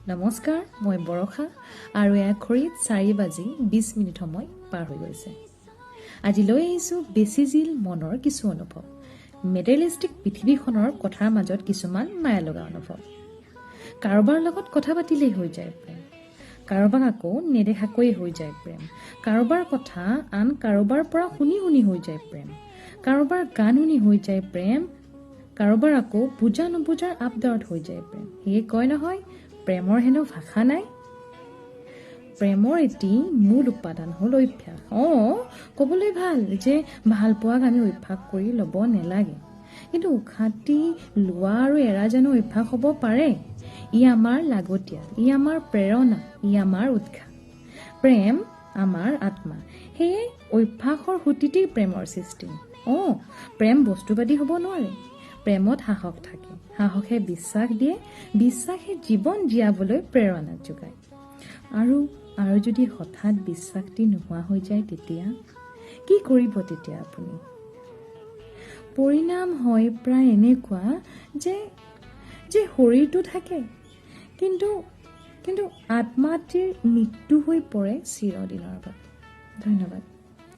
নমস্কাৰ, মই বৰষা আৰু ঘড়ীত 4:20 সময় পাৰ হৈ গৈছে। আজি লৈ আহিছোঁ বেছিজিল মনৰ কিছু অনুভৱ, মেটেৰিয়েলিষ্টিক পৃথিৱীখনৰ কথাৰ মাজত কিছুমান মায়া লগা অনুভৱ। কাৰোবাৰ লগত কথা পাতিলেই হৈ যায় প্ৰেম, কাৰোবাক আকৌ নেদেখাকৈয়ে হৈ যায় প্ৰেম, কাৰোবাৰ কথা আন কাৰোবাৰ পৰা শুনি শুনি হৈ যায় প্ৰেম, কাৰোবাৰ গান শুনি হৈ যায় প্ৰেম, কাৰোবাৰ আকৌ বুজা নুবুজাৰ আবদাৰত হৈ যায় প্ৰেম। সেয়ে কয় নহয়, প্ৰেমৰ হেনো ভাষা নাই। প্ৰেমৰ এটি মূল উপাদান হ'ল অভ্যাস। ক'বলৈ ভাল যে ভাল পোৱাক আমি অভ্যাস কৰি ল'ব নেলাগে, কিন্তু উশাহটি লোৱা আৰু এৰা জানো অভ্যাস হ'ব পাৰে? ই আমাৰ লাগতিয়াল, ই আমাৰ প্ৰেৰণা, ই আমাৰ উৎসাহ। প্ৰেম আমাৰ আত্মা। সেয়ে অভ্যাসৰ সুতিতেই প্ৰেমৰ সৃষ্টি। প্ৰেম বস্তুবাদী হ'ব নোৱাৰে। প্ৰেমত সাহস থাকে, সাহসে বিশ্বাস দিয়ে, বিশ্বাসে জীৱন জীয়াবলৈ প্ৰেৰণা যোগায়। আৰু যদি হঠাৎ বিশ্বাসটি নোহোৱা হৈ যায়, তেতিয়া কি কৰিব? তেতিয়া আপুনি পৰিণাম হয় প্ৰায় এনেকুৱা যে শৰীৰটো থাকে, কিন্তু আত্মাটিৰ মৃত্যু হৈ পৰে চিৰদিনৰ বাবে। ধন্যবাদ।